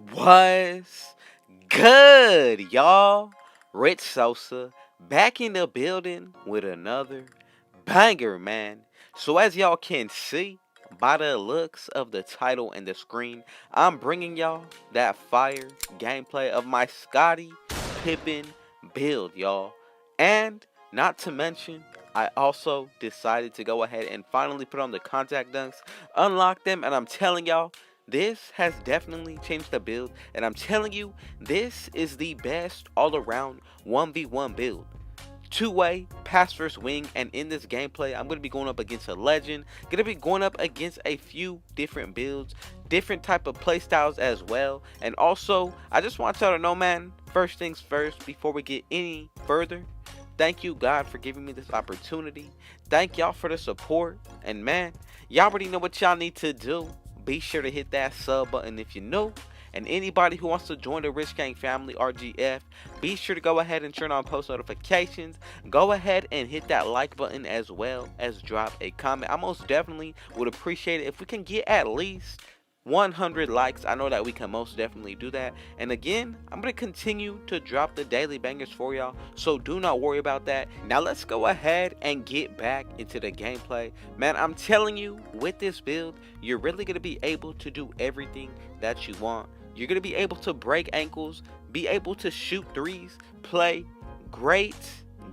What's good, y'all? Rich Sosa back in the building with another banger, man. So, as y'all can see by the looks of the title and the screen, I'm bringing y'all that fire gameplay of my Scottie Pippen build, y'all. And not to mention, I also decided to go ahead and finally put on the contact dunks, unlock them, and I'm telling y'all, this has definitely changed the build, and I'm telling you, this is the best all-around 1v1 build. Two-way, pass first wing, and in this gameplay, I'm going to be going up against a legend, going to be going up against a few different builds, different type of playstyles as well, and also, I just want y'all to know, man, first things first, before we get any further, thank you, God, for giving me this opportunity. Thank y'all for the support, and man, y'all already know what y'all need to do. Be sure to hit that sub button if you're new. And anybody who wants to join the Rich Gang family, RGF, be sure to go ahead and turn on post notifications. Go ahead and hit that like button as well as drop a comment. I most definitely would appreciate it if we can get at least 100 likes. I know that we can most definitely do that. And again, I'm going to continue to drop the daily bangers for y'all, so do not worry about that. Now let's go ahead and get back into the gameplay. Man, I'm telling you, with this build, you're really going to be able to do everything that you want. You're going to be able to break ankles, be able to shoot threes, play great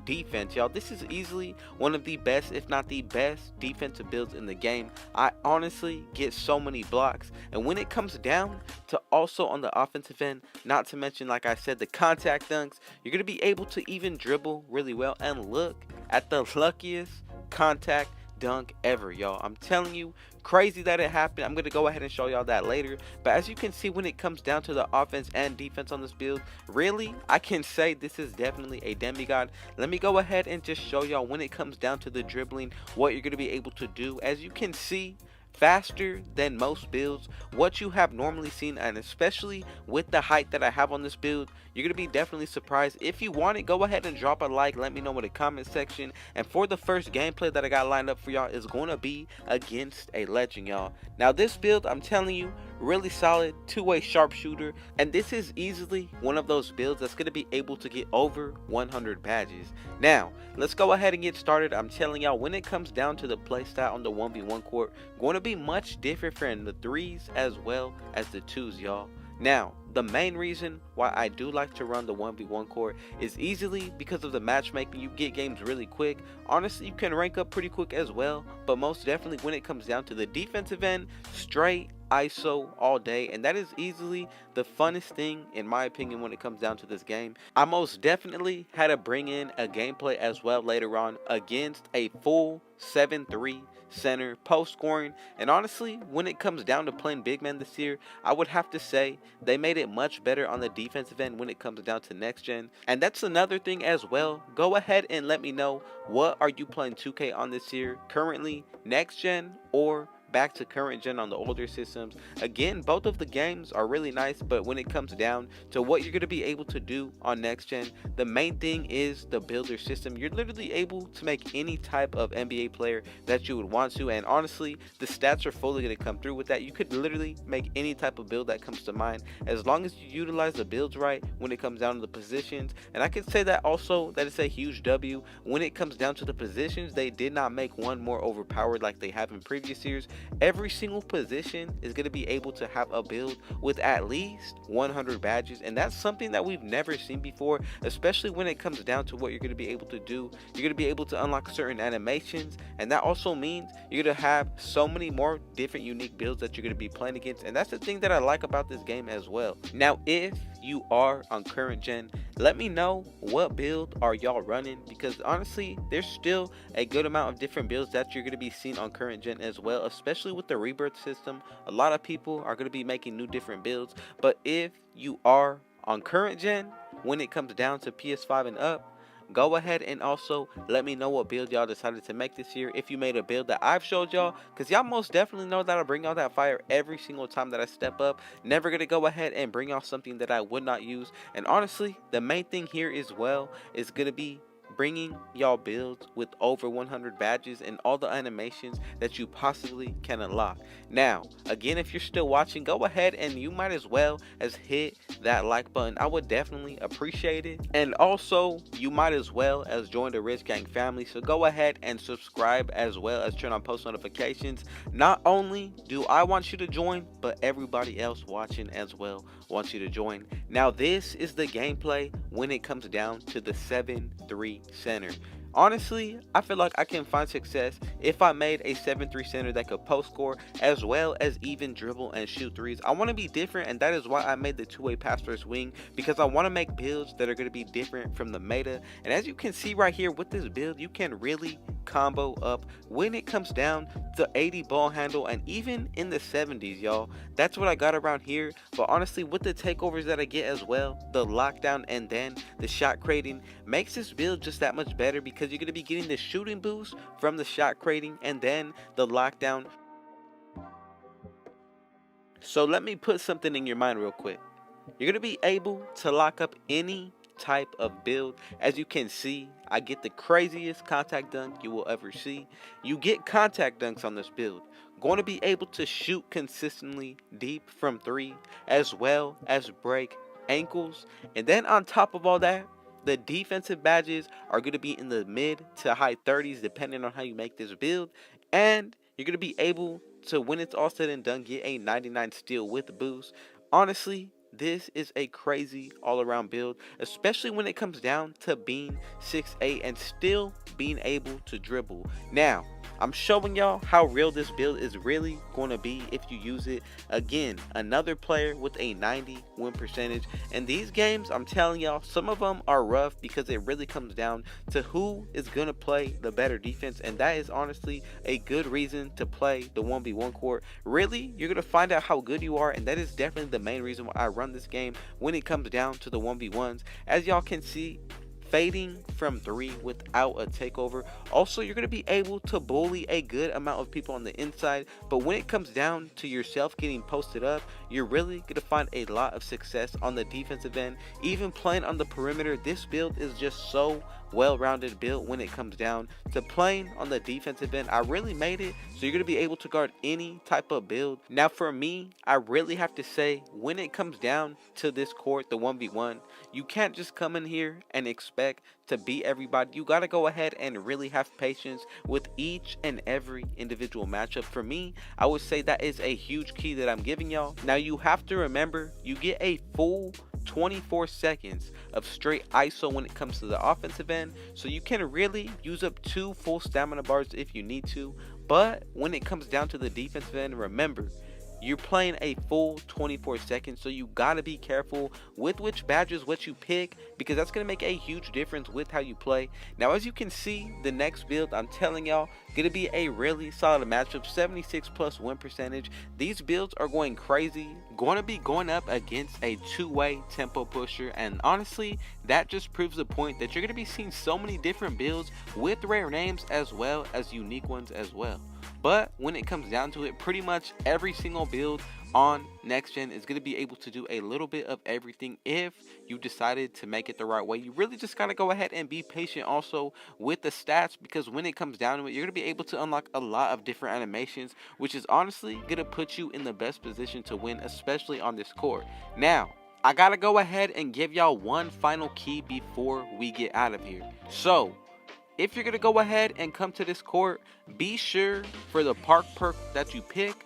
defense, y'all. This is easily one of the best, if not the best, defensive builds in the game. I honestly get so many blocks, and when it comes down to also on the offensive end, not to mention, like I said, the contact dunks, you're going to be able to even dribble really well. And look at the luckiest contact dunk ever, y'all. I'm telling you, crazy that it happened. I'm going to go ahead and show y'all that later. But as you can see, when it comes down to the offense and defense on this build, really, I can say this is definitely a demigod. Let me go ahead and just show y'all when it comes down to the dribbling, what you're going to be able to do. As you can see, faster than most builds, what you have normally seen, and especially with the height that I have on this build, you're going to be definitely surprised. If you want it, go ahead and drop a like, let me know in the comment section. And for the first gameplay that I got lined up for y'all is going to be against a legend, y'all. Now this build, I'm telling you, really solid, two-way sharpshooter, and this is easily one of those builds that's going to be able to get over 100 badges. Now let's go ahead and get started. I'm telling y'all, when it comes down to the playstyle on the 1v1 court, going to be much different from the threes as well as the twos, y'all. Now, the main reason why I do like to run the 1v1 court is easily because of the matchmaking. You get games really quick. Honestly, you can rank up pretty quick as well, but most definitely when it comes down to the defensive end, straight ISO all day, and that is easily the funnest thing in my opinion when it comes down to this game. I most definitely had to bring in a gameplay as well later on against a full 7-3 center post scoring, and honestly, when it comes down to playing big man this year, I would have to say they made it much better on the defensive end when it comes down to next gen. And that's another thing as well. Go ahead and let me know, what are you playing 2K on this year currently, next gen or back to current gen on the older systems? Again, both of the games are really nice, but when it comes down to what you're going to be able to do on next gen, the main thing is the builder system. You're literally able to make any type of NBA player that you would want to, and honestly, the stats are fully going to come through with that. You could literally make any type of build that comes to mind as long as you utilize the builds right when it comes down to the positions. And I can say that also, that is a huge W. When it comes down to the positions, they did not make one more overpowered like they have in previous years. Every single position is going to be able to have a build with at least 100 badges, and that's something that we've never seen before, especially when it comes down to what you're going to be able to do. You're going to be able to unlock certain animations, and that also means you're going to have so many more different unique builds that you're going to be playing against, and that's the thing that I like about this game as well. Now, if you are on current gen, let me know what build are y'all running, because honestly, there's still a good amount of different builds that you're going to be seeing on current gen as well, especially with the rebirth system. A lot of people are going to be making new different builds, but if you are on current gen, when it comes down to PS5 and up, go ahead and also let me know what build y'all decided to make this year. If you made a build that I've showed y'all, because y'all most definitely know that I bring y'all that fire every single time that I step up. Never gonna go ahead and bring y'all something that I would not use. And honestly, the main thing here as well is gonna be bringing y'all builds with over 100 badges and all the animations that you possibly can unlock. Now, again, if you're still watching, go ahead and you might as well as hit that like button. I would definitely appreciate it. And also, you might as well as join the Rich Gang family. So go ahead and subscribe as well as turn on post notifications. Not only do I want you to join, but everybody else watching as well wants you to join. Now, this is the gameplay when it comes down to the 7-3 center. Honestly, I feel like I can find success if I made a 7-3 center that could post score as well as even dribble and shoot threes. I want to be different, and that is why I made the two-way pass first wing, because I want to make builds that are going to be different from the meta. And as you can see right here with this build, you can really combo up when it comes down to 80 ball handle and even in the 70s, y'all. That's what I got around here. But honestly, with the takeovers that I get as well, the lockdown and then the shot creating makes this build just that much better, because you're going to be getting the shooting boost from the shot creating and then the lockdown. So let me put something in your mind real quick. You're going to be able to lock up any type of build. As you can see, I get the craziest contact dunk you will ever see. You get contact dunks on this build. Going to be able to shoot consistently deep from 3 as well as break ankles. And then on top of all that, the defensive badges are going to be in the mid to high 30s depending on how you make this build. And you're going to be able to, when it's all said and done, get a 99 steal with boost. Honestly, this is a crazy all-around build, especially when it comes down to being 6'8" and still being able to dribble. Now, I'm showing y'all how real this build is really going to be if you use it. Again, another player with a 90 win percentage. And these games, I'm telling y'all, some of them are rough because it really comes down to who is going to play the better defense. And that is honestly a good reason to play the 1v1 court. Really, you're going to find out how good you are. And that is definitely the main reason why I run this game when it comes down to the 1v1s. As y'all can see, fading from 3 without a takeover. Also, you're going to be able to bully a good amount of people on the inside, but when it comes down to yourself getting posted up, you're really going to find a lot of success on the defensive end. Even playing on the perimeter, this build is just so well-rounded build when it comes down to playing on the defensive end. I really made it so you're going to be able to guard any type of build. Now for me, I really have to say, when it comes down to this court, the 1v1, you can't just come in here and expect to beat everybody. You got to go ahead and really have patience with each and every individual matchup. For me, I would say that is a huge key that I'm giving y'all. Now you have to remember, you get a full 24 seconds of straight ISO when it comes to the offensive end, so you can really use up 2 full stamina bars if you need to. But when it comes down to the defensive end, remember, you're playing a full 24 seconds, so you gotta be careful with which badges what you pick, because that's gonna make a huge difference with how you play. Now as you can see, the next build, I'm telling y'all, gonna be a really solid matchup. 76+ win percentage. These builds are going crazy, going to be going up against a two-way tempo pusher, and honestly that just proves the point that you're gonna be seeing so many different builds with rare names as well as unique ones as well. But when it comes down to it, pretty much every single build on next gen is going to be able to do a little bit of everything if you decided to make it the right way. You really just got to go ahead and be patient also with the stats, because when it comes down to it, you're going to be able to unlock a lot of different animations, which is honestly going to put you in the best position to win, especially on this court. Now, I got to go ahead and give y'all one final key before we get out of here. So, if you're going to go ahead and come to this court, be sure for the park perk that you pick,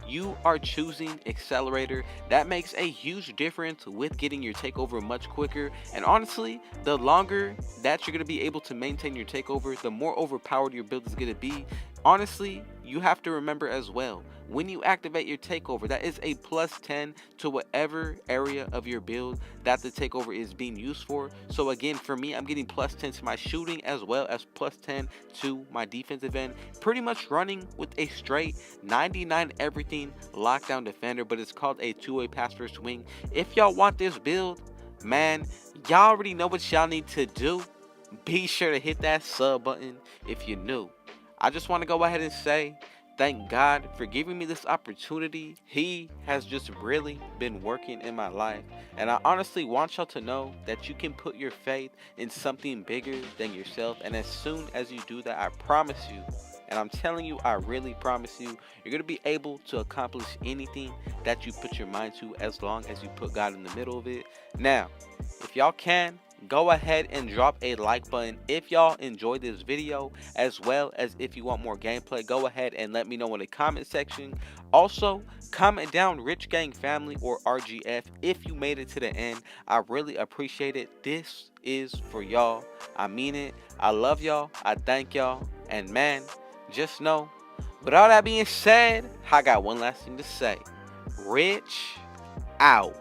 you are choosing Accelerator. That makes a huge difference with getting your takeover much quicker. And honestly, the longer that you're going to be able to maintain your takeover, the more overpowered your build is going to be. Honestly, you have to remember as well, when you activate your takeover, that is a +10 to whatever area of your build that the takeover is being used for. So again, for me, I'm getting +10 to my shooting as well as +10 to my defensive end. Pretty much running with a straight 99 everything lockdown defender, but it's called a two-way pass first wing. If y'all want this build, man, y'all already know what y'all need to do. Be sure to hit that sub button if you're new. I just want to go ahead and say thank God for giving me this opportunity. He has just really been working in my life. And I honestly want y'all to know that you can put your faith in something bigger than yourself. And as soon as you do that, I promise you, and I'm telling you, I really promise you, you're going to be able to accomplish anything that you put your mind to as long as you put God in the middle of it. Now, if y'all can, go ahead and drop a like button if y'all enjoyed this video, as well as if you want more gameplay. Go ahead and let me know in the comment section. Also, comment down Rich Gang Family or RGF if you made it to the end. I really appreciate it. This is for y'all. I mean it. I love y'all. I thank y'all. And man, just know, with all that being said, I got one last thing to say. Rich out.